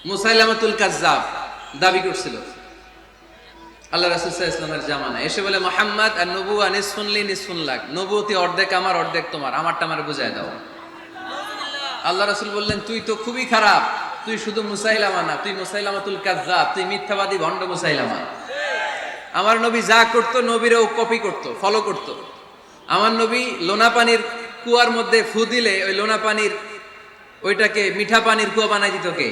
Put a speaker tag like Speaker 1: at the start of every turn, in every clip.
Speaker 1: মুসাইলামাতুল কাজ্জাব দাবি করছিল আল্লাহ রাসূল সাল্লাল্লাহু আলাইহি ওয়াসাল্লামের জামানায়, এসে বলে মুহাম্মদ আর নবুয়া নিসফুন লি নিসফুন লাক, নবুয়তি অর্ধেক আমার অর্ধেক তোমার, আমারটা আমারে বুঝায় দাও। আল্লাহ রাসূল বললেন, তুই তো খুবই খারাপ, তুই শুধু মুসাইলামা না, তুই মুসাইলামাতুল কাজ্জাব, তুই মিথ্যাবাদী ভণ্ড মুসাইলামা। আমার নবী যা করতো নবীরাও কপি করতো, ফলো করতো। আমার নবী লোনা পানির কুয়ার মধ্যে ফু দিলে ওই লোনা পানির ওইটাকে মিঠা পানির কুয়া বানাই দিত কে?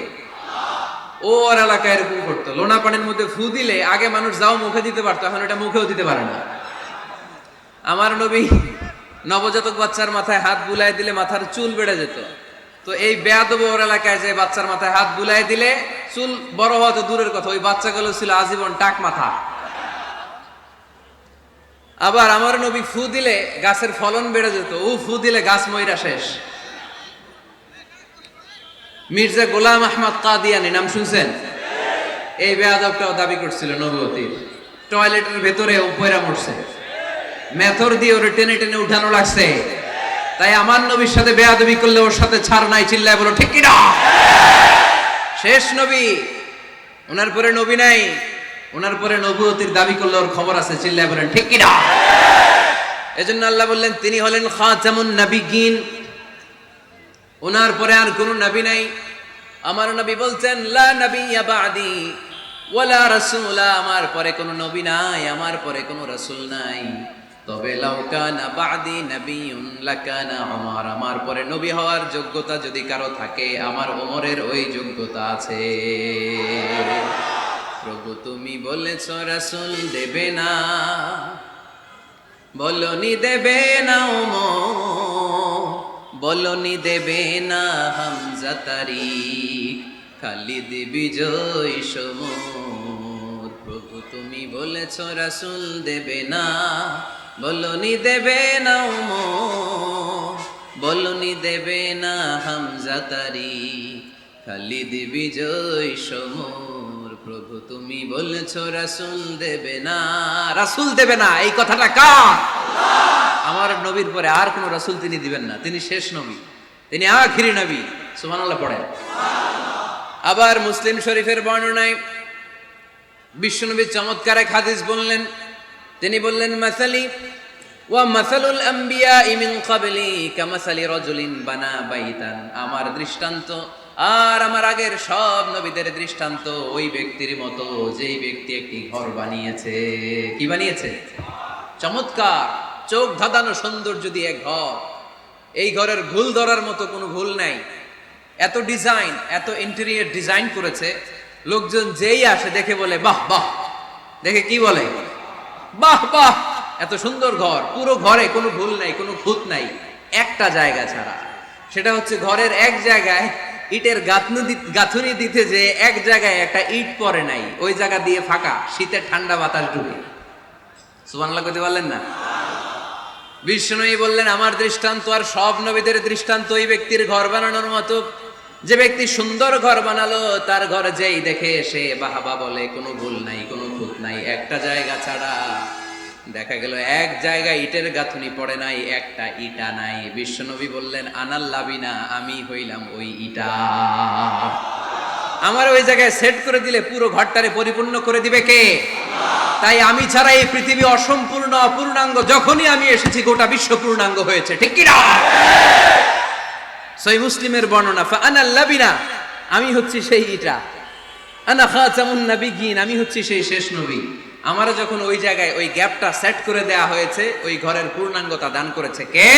Speaker 1: ও ওর এলাকায় এরকম করতো, লোনা পানির মধ্যে ফু দিলে আগে মানুষ যাও মুখে দিতে পারতো, এখন এটা মুখেও দিতে পারে না। আমার নবী নবজাতক বাচ্চার মাথায় হাত বুলাই দিলে মাথার চুল বেড়ে যেত, তো এই বেয়াদব ওর এলাকায় যে বাচ্চার মাথায় হাত বুলাই দিলে চুল বড় হওয়া তো দূরের কথা, ওই বাচ্চাগুলো ছিল আজীবন টাক মাথা। আবার আমার নবী ফু দিলে গাছের ফলন বেড়ে যেত, ও ফু দিলে গাছ মইরা শেষ। মির্জা গোলাম আহমদ কাদিয়ানী নাম শুনছেন? এই বেয়াদবটাও দাবি করছিল নবুয়তির, টয়লেটের ভেতরে উপরা মরছে, মেথর দিয়ে ওরে টেনে টেনে উঠানো লাগছে। তাই আমার নবীর সাথে বেয়াদবি করলে ওর সাথে ছাড় নাই, চিল্লায় বলো ঠিক কিনা? শেষ নবী, ওনার পরে নবী নাই, ওনার পরে নবুয়তির দাবি করলে ওর খবর আছে, চিল্লায় বলেন ঠিক কিনা? এজন্য আল্লাহ বললেন তিনি হলেন খাতামুন নবিয়্যিন, ওনার পরে আর কোন নবী নাই। আমার নবী বলছেন লা নাবিয়্যা বা'দি ওয়ালা রাসূলা, আমার পরে কোন নবী নাই, আমার পরে কোন রাসূল নাই। তবে লাউ কানা বা'দি নাবিয়্যুন লাকানা উমর, আমার পরে নবী হওয়ার যোগ্যতা যদি কারো থাকে আমার ওমরের ওই যোগ্যতা আছে। প্রভু তুমি বলেছো রাসূল দেবে না, বলনি দেবে না ওমর, বলনি দেবে না হামজা তারিক, খালিদ বিজয় সমর। প্রভু তুমি বলেছো রাসূল দেবে না, বলনি দেবে না ওমর, বলনি দেবে না হামজা তারিক, খালিদ বিজয় সমর। প্রভু তুমি বলেছো রাসূল দেবে না, রাসূল দেবে না, এই কথাটা কার? আমার নবীর পরে আর কোন রাসূল তিনি দিবেন না, তিনি শেষ নবী, তিনি আখিরি নবী। সুবহানাল্লাহ পড়েন। আবার মুসলিম শরীফের বর্ণনায় বিশ্বনবী চমৎকার এক হাদিস বললেন, তিনি বললেন মাসালি ওয়া মাসালুল আম্বিয়াই মিন ক্বাবলি কামাসালি রাজুলিন বানা বাইতান, আমার দৃষ্টান্ত আর আমার আগের সব নবীদের দৃষ্টান্ত ওই ব্যক্তির মতো যেই ব্যক্তি একটি ঘর বানিয়েছে। কি বানিয়েছে? চমৎকার চোখ ধাঁধানো সৌন্দর্য দিয়ে এক ঘর, এই ঘরের ভুল ধরার মতো কোনো ভুল নাই, এত ডিজাইন, এত ইন্টেরিয়র ডিজাইন করেছে, লোকজন যেই আসে দেখে বলে বাহ বাহ, দেখে কি বলে? বাহ বাহ, এত সুন্দর ঘর, পুরো ঘরে কোনো ভুল নাই, কোনো খুঁত নাই, একটা জায়গা ছাড়া, সেটা হচ্ছে ঘরের এক জায়গায় ইটের গাঁথুনি দিতে যে এক জায়গায় একটা ইট পড়ে নাই, ওই জায়গা দিয়ে ফাঁকা, শীতের ঠান্ডা বাতাস ঢুকে। সুবহানাল্লাহ কইতে পারলেন না? বিষ্ণুই বললেন আমার দৃষ্টান্ত আর সব নবীদের দৃষ্টান্ত ওই ব্যক্তির ঘর বানানোর মতো, যে ব্যক্তি সুন্দর ঘর বানালো তার ঘর যেই দেখে সে বাহাবা বলে, কোনো ভুল নাই, কোনো খুঁত নাই, একটা জায়গা ছাড়া। দেখা গেল এক জায়গায় ইটের গাঁথুনি পড়ে নাই, একটা ইটা নাই। বিশ্বনবী বললেন আনাল লাবিনা, আমি হইলাম ওই ইটা, আমার ওই জায়গায় সেট করে দিলে পুরো ঘরটারে পরিপূর্ণ করে দিবে কে? তাই আমি ছাড়া এই পৃথিবী অসম্পূর্ণ, অপূর্ণাঙ্গ, যখনই আমি এসেছি গোটা বিশ্ব পূর্ণাঙ্গ হয়েছে, ঠিক কি না? সহিহ মুসলিমের বর্ণনা, ফাআনাল লাবিনা, আমি হচ্ছি সেই ইটা, আনা খাতামুন নবিয়্যিন, আমি হচ্ছি সেই শেষ নবী। আমারও যখন ওই জায়গায় ওই গ্যাপটা সেট করে দেয়া হয়েছে, ওই ঘরের পূর্ণাঙ্গতা দান করেছে কে?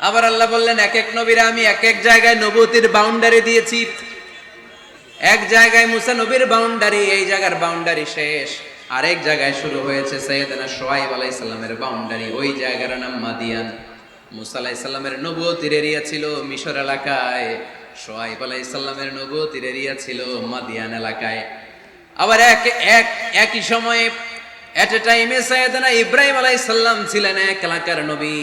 Speaker 1: আবার আল্লাহ বললেন এক এক নবীরা আমি এক এক জায়গায় নবুয়তির বাউন্ডারি দিয়েছি। এক জায়গায় মুসা নবীর বাউন্ডারি, এই জায়গার বাউন্ডারি শেষ, আরেক জায়গায় শুরু হয়েছে সাইয়েদনা শুআয়ব আলাইহিস সালামের বাউন্ডারি, ওই জায়গার নাম মাদিয়ান। মুসা আলাইহিস সালামের নবুয়তির এরিয়া ছিল মিশর এলাকায়, শুআয়ব আলাইহিস সালামের নবুয়তির এরিয়া ছিল মাদিয়ান এলাকায়। আবার একই সময়ে এট এ টাইমে সাইয়েদনা ইব্রাহিম আলাইহিস সালাম ছিলেন এক এলাকার নবী,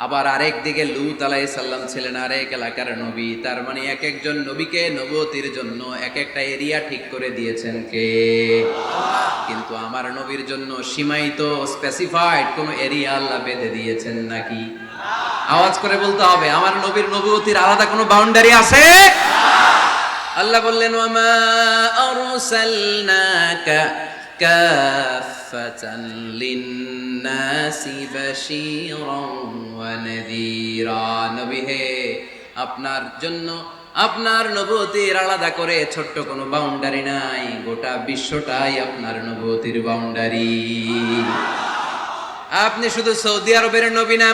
Speaker 1: আবার আরেক দিকে লূত আলাইহিস সালাম ছিলেন আরেক এলাকার নবী। তার মানে এক একজন নবীকে নবুয়তির জন্য এক একটা এরিয়া ঠিক করে দিয়েছেন কে? কিন্তু আমার নবীর জন্য সীমায়িত, স্পেসিফাইড কোন এরিয়া আল্লাহ বেঁধে দিয়েছেন নাকি? আওয়াজ করে বলতে হবে, আমার নবীর নবুয়তির আলাদা কোনো বাউন্ডারি আছে? আল্লাহ বললেন ওয়ামা আরসালনাকা কাফাতান লিন্নাসি বাশীরান ওয়া নাযীরা। নবী হে, আপনার জন্য আপনার নবুয়তির আলাদা করে ছোট্ট কোনো বাউন্ডারি নাই, গোটা বিশ্বটাই আপনার নবুয়তির বাউন্ডারি। আপনি শুধু সৌদি আরবের নবী না,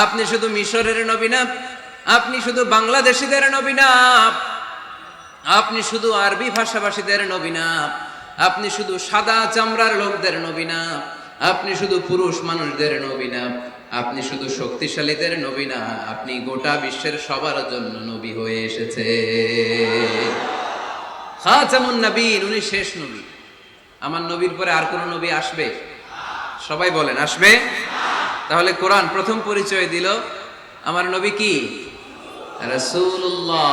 Speaker 1: আপনি শুধু মিশরের নবী না, আপনি শুধু বাংলাদেশিদের নবী না, আপনি শুধু আরবি ভাষাভাষীদের নবী না, আপনি শুধু সাদা চামড়ার লোকদের নবী না, আপনি শুধু পুরুষ মানুষদের নবী না, আপনি শুধু শক্তিশালীদের নবী না, আপনি গোটা বিশ্বের সবার জন্য নবী হয়ে এসেছে। খাতামুন নবীন, উনি শেষ নবী। আমার নবীর পরে আর কোন নবী আসবে? সবাই বলেন আসবে। তাহলে কোরআন প্রথম পরিচয় দিল আমার নবী কি? রাসূলুল্লাহ।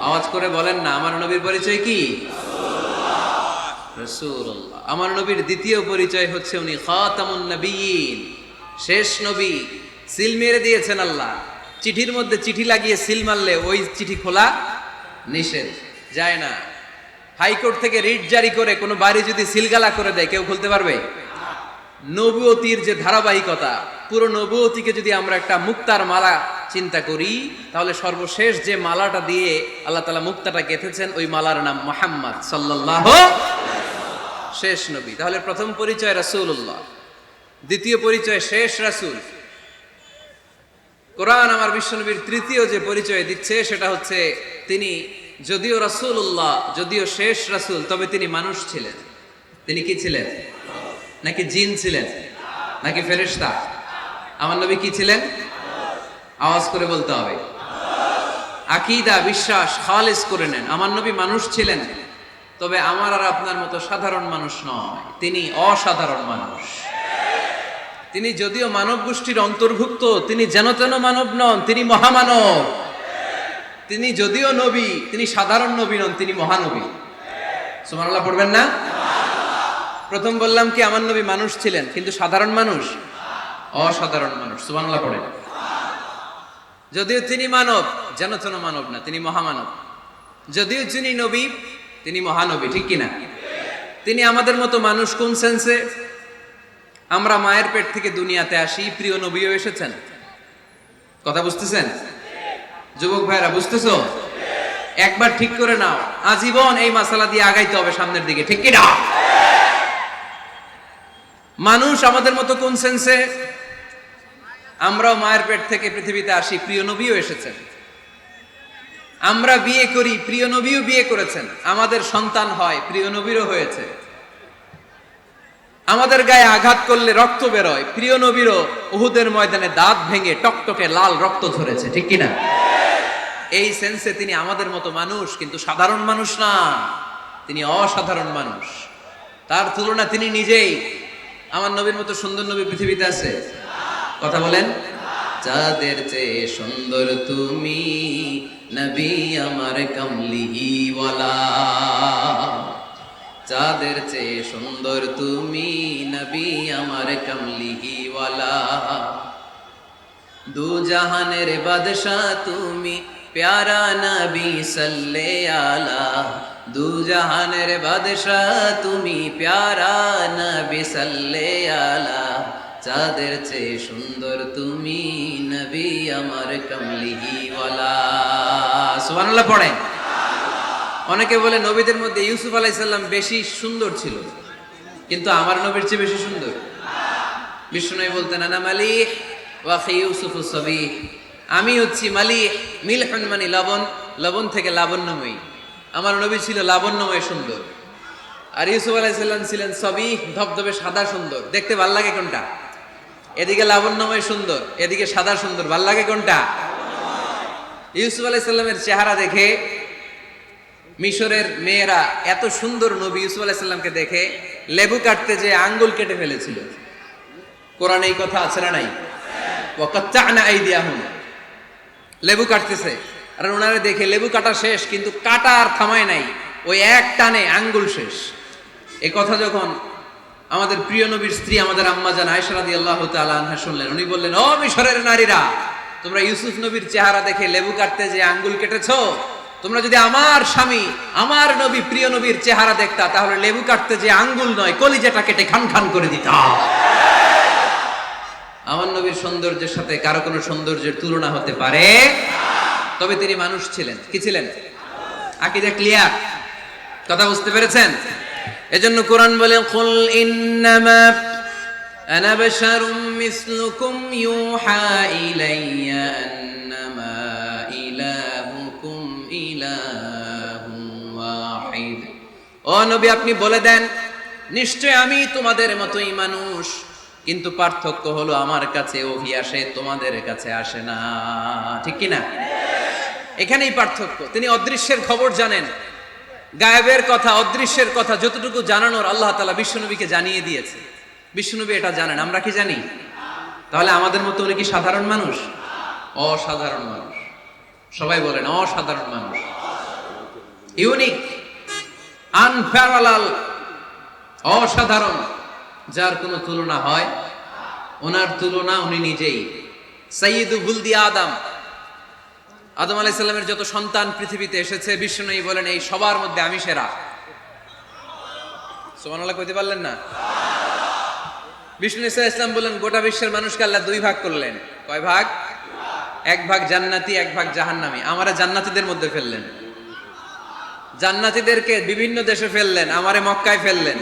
Speaker 1: আওয়াজ করে বলেন না, আমার নবীর পরিচয় কি? রাসূলুল্লাহ। আমার নবীর দ্বিতীয় পরিচয় হচ্ছে উনি খাতামুন নবীন, শেষ নবী। সিল মেরে দিয়েছেন আল্লাহ। চিঠির মধ্যে চিঠি লাগিয়ে সিল মারলে ওই চিঠি খোলা নিষেধ, যায় না। হাইকোর্ট থেকে রিট জারি করে কোনো বাড়ি যদি সিলগালা করে দেয়, কেউ খুলতে পারবে? নবুয়তির যে ধারাবাহিকতা, পুরো নবুয়তিকে যদি আমরা একটা মুক্তার মালা চিন্তা করি, তাহলে সর্বশেষ যে মালাটা দিয়ে আল্লাহ তাআলা মুক্তাটা গেঁথেছেন, ওই মালার নাম মুহাম্মদ সাল্লাল্লাহু, শেষ নবী। তাহলে প্রথম পরিচয় রাসূলুল্লাহ, দ্বিতীয় পরিচয় শেষ রাসূল। কোরআন আমার বিশ্বনবীর তৃতীয় যে পরিচয় দিচ্ছে সেটা হচ্ছে তিনি যদিও রাসূলুল্লাহ, যদিও শেষ রাসূল, তবে তিনি মানুষ ছিলেন। তিনি কি ছিলেন? নাকি জিন ছিলেন? নাকি ফেরেশতা? আমার নবী কি ছিলেন? আওয়াজ করে বলতে হবে। আকীদা, বিশ্বাস খালিস করে নেন, আমার নবী মানুষ ছিলেন, তবে আমার আর আপনার মতো সাধারণ মানুষ নয়, তিনি অসাধারণ মানুষ। তিনি যদিও মানব গোষ্ঠীর অন্তর্ভুক্ত, তিনি যেন তেন মানব নন, তিনি মহামানব। তিনি যদিও নবী, তিনি সাধারণ নবী নন, তিনি মহানবী। সুবহানাল্লাহ পড়বেন না? প্রথম বললাম কি আমার নবী মানুষ ছিলেন, কিন্তু সাধারণ মানুষ, অসাধারণ মানুষ। সুবহানাল্লাহ পড়েন। যদিও তিনি মানব, যেন তেন মানব না, তিনি মহামানব। যদিও তিনি নবী, তিনি মহানবী, ঠিক কিনা? তিনি আমাদের মতো মানুষ কোন সেন্সে? আমরা মায়ের পেট থেকে দুনিয়াতে আসি, প্রিয় নবীও এসেছেন। কথা বুঝতেছেন? যুবক ভাইরা বুঝতেছো? একবার ঠিক করে নাও, আজীবন এই মাসালা দিয়ে আগাইতে হবে সামনের দিকে, ঠিক কিনা? মানুষ আমাদের মতো কোন সেন্সে? আমরাও মায়ের পেট থেকে পৃথিবীতে আসি, প্রিয় নবীও এসেছেন। আমরা বিয়ে করি, প্রিয় নবীও বিয়ে করেছেন। আমাদের সন্তান হয়, প্রিয় নবীরও হয়েছে। আমাদের গায়ে আঘাত করলে রক্ত বেরোয়, প্রিয় নবীরও উহুদের ময়দানে দাঁত ভেঙে টকটকে লাল রক্ত ঝরেছে, ঠিক কিনা? এই সেন্সে তিনি আমাদের মতো মানুষ, কিন্তু সাধারণ মানুষ না, তিনি অসাধারণ মানুষ। তার তুলনা তিনি নিজেই। আমার নবীর মতো সুন্দর নবী পৃথিবীতে আছে? কথা বলেন। যাদের চেয়ে সুন্দর তুমি নবী আমার কামলিহি ওয়ালা, যাদের চেয়ে সুন্দর তুমি নবী আমার কামলিহি ওয়ালা, দু জাহানের বাদশা তুমি প্যারা নবী সাল্লে আলা, দু জাহানের বাদশা তুমি প্যারা নবী সাল্লে আলা, যাদের চেয়ে সুন্দর তুমি নবী আমার কামলিহি ওয়ালা। সুবহানাল্লাহ পড়েন। অনেকে বলে নবীদের মধ্যে ইউসুফ আলাইহিস সালাম বেশি সুন্দর ছিল, কিন্তু আমার নবীর চেয়ে বেশি সুন্দর? বিষ্ণু বলতেন আনা মালিহ ওয়া খি ইউসুফু সাবিহ, আমি হচ্ছি মালিহ, মিলহুন মানে লবণ, লবণ থেকে লাবণ্যময়ী। আমার নবী ছিল লাবণ্যময় সুন্দর, আর ইউসুফ আলাইহিস সালাম ছিলেন সাবিহ, ধবধবে সাদা সুন্দর। দেখতে ভাল লাগে কোনটা? এদিকে লাবণ্যময় সুন্দর, এদিকে সাদা সুন্দর, ভাল লাগে কোনটা? ইউসুফ আলাইহিস সালামের চেহারা দেখে মিশরের মেয়েরা এত সুন্দর নবী ইউসুফ আলাইহিস সালামকে দেখে লেবু কাটতে যে আঙ্গুল কেটে ফেলেছিল। কোরআনে এই কথা আছে না নাই? ওয়া কাত্তা'না আইদিয়াহুম, লেবু কাটতেছে, আর ওনারে দেখে লেবু কাটা শেষ, কিন্তু কাটা আর থামায় নাই, ওই এক টানে আঙ্গুল শেষ। এই কথা যখন আমাদের প্রিয় নবীর স্ত্রী আমাদের আম্মা জান আয়েশা রাদিয়াল্লাহু তাআলা আনহা শুনলেন, উনি বললেন, ও মিশরের নারীরা, তোমরা ইউসুফ নবীর চেহারা দেখে লেবু কাটতে যে আঙ্গুল কেটেছো, তোমরা যদি আমার স্বামী আমার নবী প্রিয় নবীর চেহারা দেখতা তাহলে লেবু কাটতে যে আঙ্গুল নয় কলিজাটা কেটে খান খান করে দিতাম। আমার নবীর সৌন্দর্যের সাথে কারো কোনো সৌন্দর্যের তুলনা হতে পারে? তবে তিনি মানুষ ছিলেন। কি ছিলেন? আকীদা ক্লিয়ার? কথা বুঝতে পেরেছেন? এজন্য কোরআন বলে কুল ইন্নামা আনা বাশারুম মিসলুকুম ইউহা ইলাইয়া আন্নামা ইলাহুকুম ইলাহুন ওয়াহিদ। ও নবী আপনি বলে দেন নিশ্চয় আমি তোমাদের মতোই মানুষ, কিন্তু পার্থক্য হলো আমার কাছে ওহী আসে, তোমাদের কাছে আসে না। ঠিক কি না? এখানেই পার্থক্য। তিনি অদৃশ্যের খবর জানেন, গায়েবের কথা অদৃশ্যের কথা যতটুকু জানানোর আল্লাহ তাআলা বিশ্বনবীকে জানিয়ে দিয়েছে। বিশ্বনবী এটা জানেন, আমরা কি জানি? তাহলে আমাদের মতো উনি কি সাধারণ মানুষ? অসাধারণ মানুষ। সবাই বলেন অসাধারণ মানুষ, ইউনিক, আনপ্যারালাল, অসাধারণ, যার কোনো তুলনা হয়? ওনার তুলনা উনি নিজেই। সাইয়্যিদু বুলদি আদম, আদম আলাইহিস সালামের যত সন্তান পৃথিবীতে এসেছে বিশ্বনবী বলেন এই সবার মধ্যে আমি সেরা। সুবহানাল্লাহ কইতে পারলেন না? বিষ্ণু ইসা ইসলাম বলেন গোটা বিশ্বের মানুষকে আল্লাহ দুই ভাগ করলেন। কয় ভাগ? এক ভাগ জান্নাতি, এক ভাগ জাহান্নামী। আমারে জান্নাতীদের মধ্যে ফেললেন, জান্নাতীদেরকে বিভিন্ন দেশে ফেললেন, আমারে মক্কায় ফেললেন।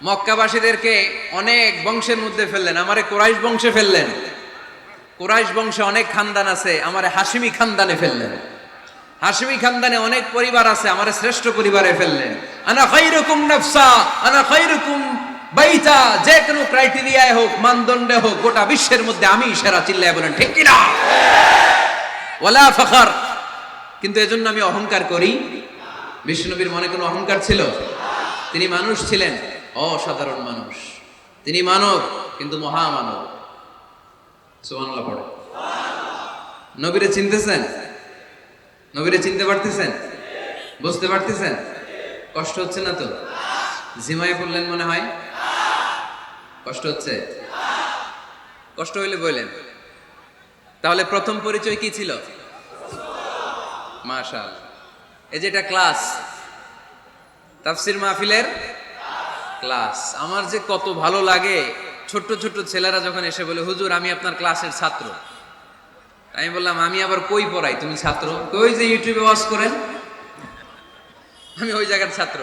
Speaker 1: মক্কাবাসীদেরকে অনেক বংশের মধ্যে ফেললেন, আমারে কুরাইশ বংশে ফেললেন। কুরাইশ বংশে অনেক খানদান আছে, আমারে হাশিমি খানদানে ফেললেন। হাশিমি খানদানে অনেক পরিবার আছে, আমারে শ্রেষ্ঠ পরিবারে ফেললেন। আনা খায়রুকুম নাফসা আনা খায়রুকুম বাইতা, যে কোনো ক্রাইটেরিয়ায় হোক, মানদণ্ডে হোক, গোটা বিশ্বের মধ্যে আমি সেরা। চিল্লায় বলেন ঠিক কি না? ওয়ালা ফখর। কিন্তু এজন্য আমি অহংকার করি? বিশ্বনবীর মনে কোনো অহংকার ছিল? তিনি মানুষ ছিলেন, অসাধারণ মানুষ। তিনি মানব, কিন্তু মহামানব। সুবহানাল্লাহ পড়ে। নবীরে চিনতেছেন? নবীরে চিনতে পারতেছেন? বুঝতে পারতেছেন? কষ্ট হচ্ছে না তো? জিমায় পড়লেন মনে হয়? কষ্ট হচ্ছে? কষ্ট হইলে বললেন। তাহলে প্রথম পরিচয় কি ছিল? মাশাআল্লাহ। এই যে এটা ক্লাস, তাফসীর মাহফিলের ক্লাস। আমার যে কত ভালো লাগে ছোট্ট ছোট্ট ছেলেরা যখন এসে বলে হুজুর আমি আপনার ক্লাসের ছাত্র। আমি বললাম আমি আবার কই পড়াই? তুমি ছাত্র? কই যে ইউটিউবে ওয়াজ করেন, আমি ওই জায়গার ছাত্র।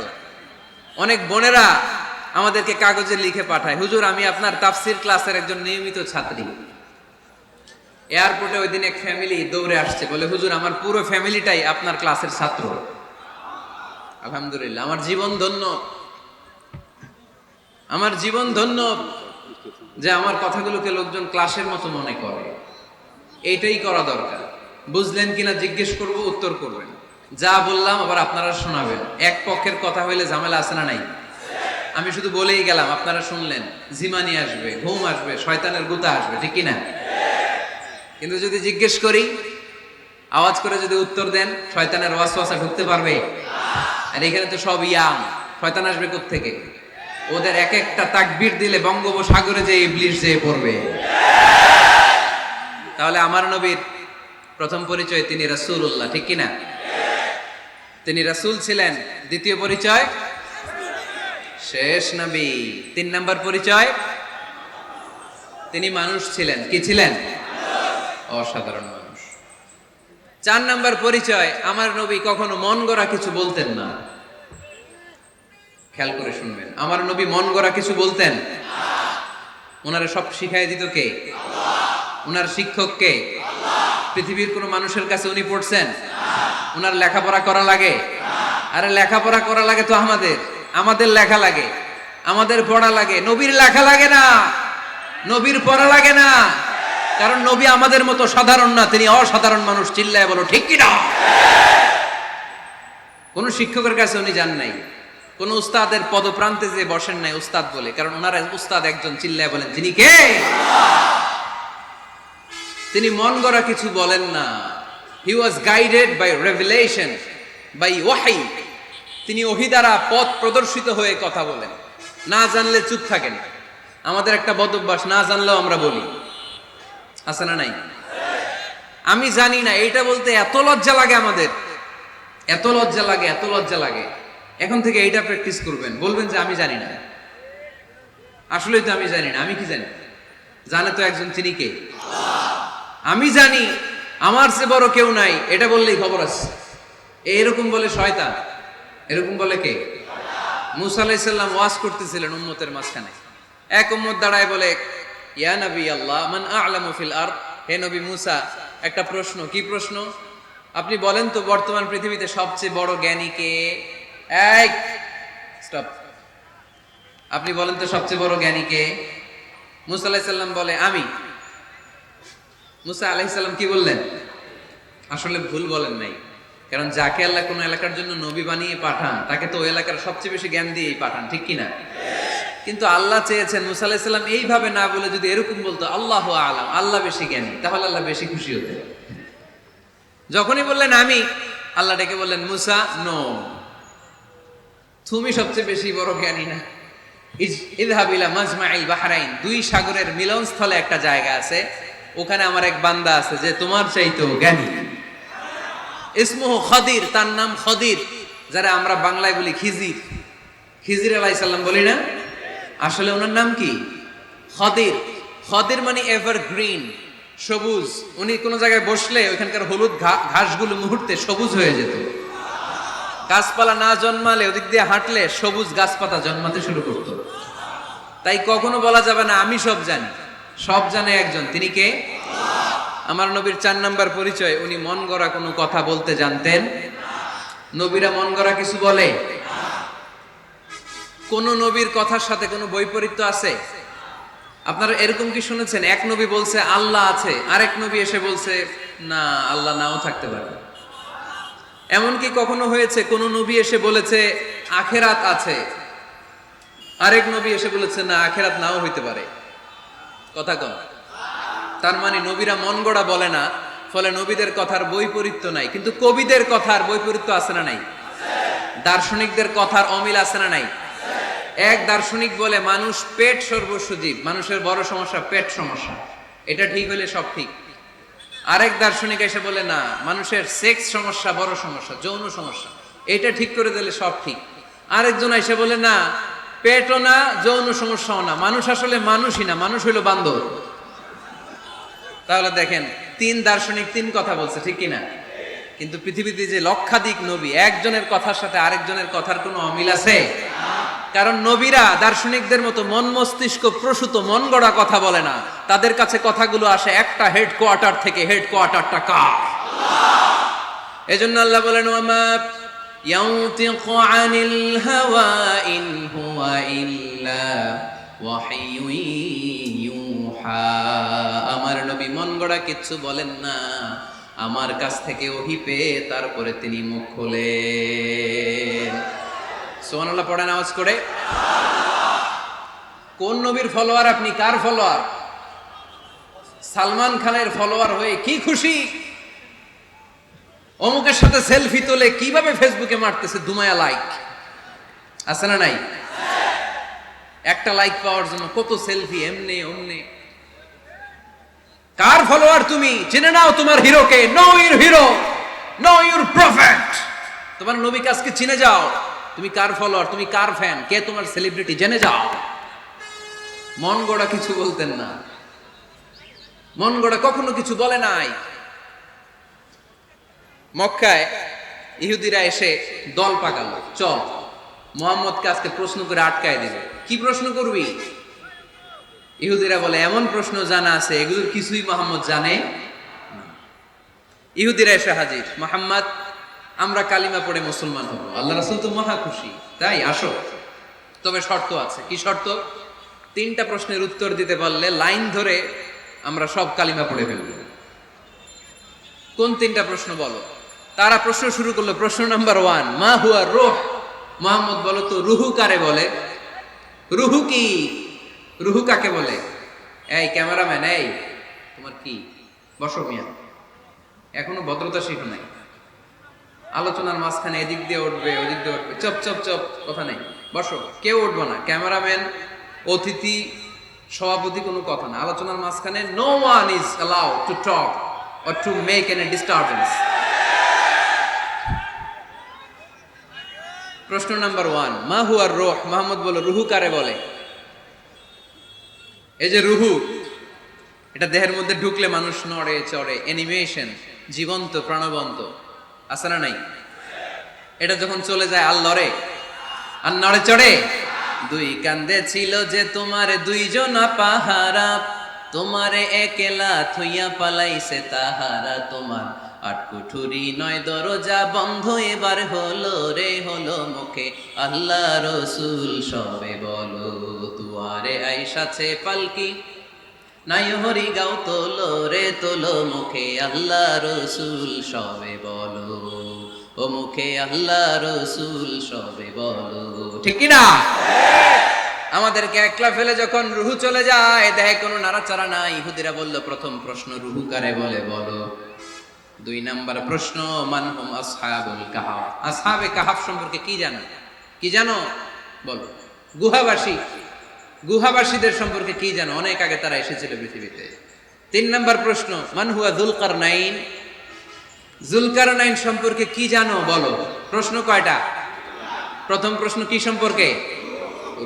Speaker 1: অনেক বোনেরা আমাদেরকে কাগজে লিখে পাঠায় হুজুর আমি আপনার তাফসীর ক্লাসের একজন নিয়মিত ছাত্রী। এয়ারপোর্টে ওই দিন এক ফ্যামিলি দৌড়ে আসছে, বলে হুজুর আমার পুরো ফ্যামিলিটাই আপনার ক্লাসের ছাত্র। আলহামদুলিল্লাহ, আমার জীবন ধন্য, আমার জীবন ধন্য যে আমার কথাগুলোকে লোকজন ক্লাসের মতো মনে করে। এইটাই করা দরকার। বুঝলেন কিনা জিজ্ঞেস করব, উত্তর করবেন। যা বললাম আবার আপনারা শোনাবেন। এক পক্ষের কথা হইলে ঝামেলা আছে না নাই? আমি শুধু বলেই গেলাম, আপনারা শুনলেন, ঝিমানি আসবে, ঘুম আসবে, শয়তানের গুতা আসবে, ঠিক কিনা? কিন্তু যদি জিজ্ঞেস করি, আওয়াজ করে যদি উত্তর দেন, শয়তানের ওয়াসওয়াসা ঢুকতে পারবে? আর এখানে তো সব ইয়াং, শয়তান আসবে কোত্থেকে? ওদের এক একটা তাকবীর দিলে বঙ্গোপসাগরে যে ইবলিস যেয়ে পড়বে। তাহলে আমার নবীর প্রথম পরিচয় তিনি রাসূলুল্লাহ, ঠিক কিনা? তিনি রাসূল ছিলেন। দ্বিতীয় পরিচয় শেষ নবী। 3 নাম্বার পরিচয় তিনি মানুষ ছিলেন। কি ছিলেন? অসাধারণ মানুষ। 4 নাম্বার পরিচয় আমার নবী কখনো মন গড়া কিছু বলতেন না। খেয়াল করে শুনবেন, আমার নবী মন গড়া কিছু বলতেন না। ওনারে সব শিখাই দিত কে? ওনার শিক্ষক কে? পৃথিবীর কোন মানুষের কাছে উনি পড়ছেন? ওনার লেখাপড়া করা লাগে? আরে লেখাপড়া করা লাগে তো আমাদের লেখা লাগে, আমাদের পড়া লাগে। নবীর লেখা লাগে না, নবীর পড়া লাগে না, কারণ নবী আমাদের মতো সাধারণ না, তিনি অসাধারণ মানুষ। চিল্লায় বলো ঠিক কিনা? কোন শিক্ষকের কাছে উনি যান নাই, কোন উস্তাদের পদপ্রান্তে যে বসেন নাই উস্তাদ বলে, কারণ ওনার উস্তাদ একজন। চিল্লায় বলেন যিনি কে? তিনি মন গড়া কিছু বলেন না। He was guided by revelation, by ওয়াহি। তিনি ওহী দ্বারা পথ প্রদর্শিত হয়ে কথা বলেন। না জানলে চুপ থাকেন। আমাদের একটা বদ অভ্যাস, না জানলেও আমরা বলি, আছে না নাই? আমি জানি না, এইটা বলতে এত লজ্জা লাগে আমাদের। এত লজ্জা লাগে, এত লজ্জা লাগে। এখন থেকে এইটা প্র্যাকটিস করবেন, বলবেন যে আমি জানি না, আসলেই তো আমি জানি না। আমি কি জানি? জানে তো একজন, তিনি কে? আমি জানি, আমার চেয়ে বড় কেউ নাই, এটা বললেই খবর আছে। এরকম বলে শয়তান। এরকম বলে কে? মুসা আলাইহিস সালাম ওয়াজ করতেছিলেন উম্মতের মাঝখানে। এক উম্মত দাঁড়ায় বলে, ইয়া নবী আল্লাহ মান আ'লামু ফিল আরদ, হে নবী মুসা, একটা প্রশ্ন। কি প্রশ্ন? আপনি বলেন তো বর্তমান পৃথিবীতে সবচেয়ে বড় জ্ঞানী কে? এই স্টপ। আপনি বলেন তো সবচেয়ে বড় জ্ঞানী কে? মুসা আলাইহিস সালাম বলে আমি। মুসা আলাইহিস সালাম কি বললেন? আসলে ভুল বলেন নাই, কারণ যাকে আল্লাহ কোন এলাকার জন্য নবী বানিয়ে পাঠান, তাকে তো ওই এলাকার সবচেয়ে বেশি জ্ঞান দিয়েই পাঠান, ঠিক কিনা? কিন্তু আল্লাহ চেয়েছেন মুসা আলাইহিস সালাম এইভাবে না বলে যদি এরকম বলতো আল্লাহু আ'লাম, আল্লাহ বেশি জ্ঞানী, তাহলে আল্লাহ বেশি খুশি হতেন। যখনই বললেন আমি, আল্লাহ ডেকে বললেন মুসা নো, তুমি সবচেয়ে বেশি বড় জ্ঞানী না। ইযহাব ইলা মাজমাইল বাহরাইন, দুই সাগরের মিলনস্থলে একটা জায়গা আছে, ওখানে আমার এক বান্দা আছে যে তোমার চাইতেও জ্ঞানী। ইসমুহু খাদির, তার নাম খাদির, যারা আমরা বাংলায় বলি খিজির। খিজির আলাইহিস সালাম বলি না, আসলে ওনার নাম কি? খাদির। খাদির মানে এভারগ্রিন, সবুজ। উনি কোন জায়গায় বসলে ওইখানকার হলুদ ঘাসগুলো মুহূর্তে সবুজ হয়ে যেত। গাছপালা না জন্মালে ওদিক দিয়ে হাঁটলে সবুজ গাছপাতা জন্মাতে শুরু করতো। তাই কখনো বলা যাবে না আমি সব জানি। সব জানে একজন, তিনি কে? আমার নবীর 4 নাম্বার পরিচয়, উনি মন গড়া কোনো কথা বলতে জানতেন। নবীরা মন গড়া কিছু বলে? কোন নবীর কথার সাথে কোনো বৈপরীত্য আছে? আপনারা এরকম কি শুনেছেন, এক নবী বলছে আল্লাহ আছে, আরেক নবী এসে বলছে না আল্লাহ নাও থাকতে পারে? এমন কি কখনো হয়েছে কোন নবী এসে বলেছে আখেরাত আছে, আরেক নবী এসে বলেছে না আখেরাত নাও হইতে পারে? কথা কম। তার মানে নবীরা মন গড়া বলে না, ফলে নবীদের কথার বৈপরীত্য নাই। কিন্তু কবিদের কথার বৈপরীত্য আছে না নাই? দার্শনিকদের কথার অমিল আছে না নাই? এক দার্শনিক বলে মানুষ পেট সর্বস্ব জীব, মানুষের বড় সমস্যা পেট সমস্যা, এটা ঠিক হলে সব ঠিক। আরেক দার্শনিক এসে বলে না, মানুষের সেক্স সমস্যা বড় সমস্যা, যৌন সমস্যা, এটা ঠিক করে দিলে সব ঠিক। আরেকজন এসে বলে না, পেটও না যৌন সমস্যাও না, মানুষ আসলে মানুষই না, মানুষ হইল বান্দর। তাহলে দেখেন 3 দার্শনিক 3 কথা বলছে, ঠিক কিনা? কিন্তু পৃথিবীতে যে লক্ষাধিক নবী, একজনের কথার সাথে আরেকজনের কথার কোনো অমিল আছে? কারণ নবীরা দার্শনিকদের মতো মন মস্তিষ্ক প্রসূত মন গড়া কথা বলে না, তাদের কাছে কথাগুলো আসে একটা হেডকোয়ার্টার থেকে। হেডকোয়ার্টারটা কার? এজন্য আল্লাহ বলেন ওয়ামা ইয়ানতিকু আনিল হাওয়া ইন হুয়া ইল্লা ওয়াহিয়ুন ইউহা। আমার নবী মন গড়া কিচ্ছু বলেন না, আমার কাছ থেকে ওহী পেয়ে তারপরে তিনি মুখ খোলেন। সুবহানাল্লাহ পড়েন আওয়াজ করে। কোন নবীর ফলোয়ার আপনি? কার ফলোয়ার? সালমান খানের ফলোয়ার হয়ে কি খুশি, অমুকের সাথে সেলফি তোলে কিভাবে ফেসবুকে মারতেছে দুমায়া লাইক, আছে না নাই? একটা লাইক পাওয়ার জন্য কত সেলফি, এমনে ওমনে। কার ফলোয়ার তুমি? জেনে নাও তোমার হিরোকে। Know your hero, know your prophet. তোমার নবীকে আজকে চিনে যাও। তুমি কার ফলোয়ার, তুমি কার ফ্যান, কে তোমার সেলিব্রিটি, জেনে যাও। মন গড়া কিছু বলতেন না, মন গড়া কখনো কিছু বলে নাই। মক্কায় ইহুদিরা এসে দল পাকালো, চল মুহাম্মদকে আজকে প্রশ্ন করে আটকায় দিবে। কি প্রশ্ন করবি? ইহুদিরা বলে এমন প্রশ্ন জানা আছে এগুলোর কিছুই মুহাম্মদ জানে না। ইহুদিরা এসে হাজির, মুহাম্মদ আমরা কালিমা পড়ে মুসলমান হব। আল্লাহ রাসূল তো মহা খুশি, তাই আসো, তবে শর্ত আছে। কি শর্ত? 3টা প্রশ্নের উত্তর দিতে পারলে লাইন ধরে আমরা সব কালিমা পড়ে ফেলব। কোন 3টা প্রশ্ন বলো? তারা প্রশ্ন শুরু করলো। প্রশ্ন নাম্বার 1, মা হুয়া রূহ। মুহাম্মদ বলো তো রুহু কারে বলে? রুহু কি? রুহু কাকে বলে? এই ক্যামেরাম্যান, এই তোমার কি? বসো মিয়া, এখনো ভদ্রতা শিখো নাই। আলোচনার মাঝখানে এদিক দিয়ে উঠবে ওদিক দিয়ে উঠবে, চপ চপ চপ, কথা নেই, বসো। কেউ উঠবো না, ক্যামেরাম্যান, অতিথি, সভাপতি, কোনো কথা না। আলোচনার মাঝখানে no one is allowed to talk or to make any disturbance. প্রশ্ন নাম্বার 1, মা হুয়ার রূহ? মুহাম্মদ বলল, রুহু কারে বলে? এই যে রুহু, এটা দেহের মধ্যে ঢুকলে মানুষ নড়ে চড়ে, অ্যানিমেশন, জীবন্ত প্রাণবন্ত, আছে না নাই? এটা যখন চলে যায় আর লড়ে আর নড়ে চড়ে। দুই কান্দে ছিল যে তোমার দুইজনা পাহারা, তোমারে একলা থইয়া পালাইছে তাহারা। তোমার আট কুঠুরি নয় দরজা বন্ধ, এবার হলো রে হলো মুখে আল্লাহ রসুল সবে বলো। তুয়ারে আইসাছে পালকি নাই হরি গাও তোলো রে তোলো, মুখে আল্লাহ রসুল সবে বলো। ও মুখে আল্লাহ রসুল সবে বলো। ঠিক কি না? আমাদেরকে একলা ফেলে যখন রুহু চলে যায়, দেহে কোনো নাড়াচাড়া নাই। ইহুদিরা বলল, প্রথম প্রশ্ন রুহু কারে বলে বলো। 2 নাম্বার প্রশ্ন, মানহুম আসহাবুল কাহাফ? আসহাবে কাহাফ সম্পর্কে কি জানো? কি জানো বলো। গুহাবাসী, গুহাবাসীদের সম্পর্কে কি জানো? অনেক আগে তারা এসেছিল পৃথিবীতে। 3 নাম্বার প্রশ্ন, মান হুয়া যুলকারনাইন? যুলকারনাইন সম্পর্কে কি জানো বলো। প্রশ্ন কয়টা? প্রথম প্রশ্ন কি সম্পর্কে?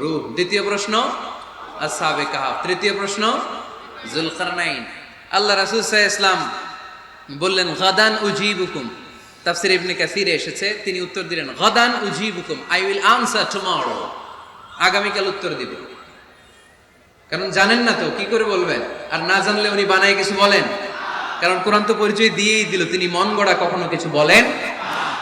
Speaker 1: রূহ। দ্বিতীয় প্রশ্ন আসহাবে কাহাফ। তৃতীয় প্রশ্ন যুলকারনাইন। আল্লাহ রাসূল সাল্লাল্লাহু আলাইহি ওয়াসাল্লাম বললেন, গাদান উজিবুকুম। তাফসীর ইবনে কাসিরে এসেছে, তিনি উত্তর দিলেন, গাদান উজিবুকুম, আই উইল আনসার টুমরো। আগামীকাল উত্তর দিব। কারণ জানেন না তো কি করে বলবেন, আর না জানলে উনি বানায় কিছু বলেন? কারণ কোরআন তো পরিচয় দিয়েই দিল, তিনি মন গড়া কখনো কিছু বলেন।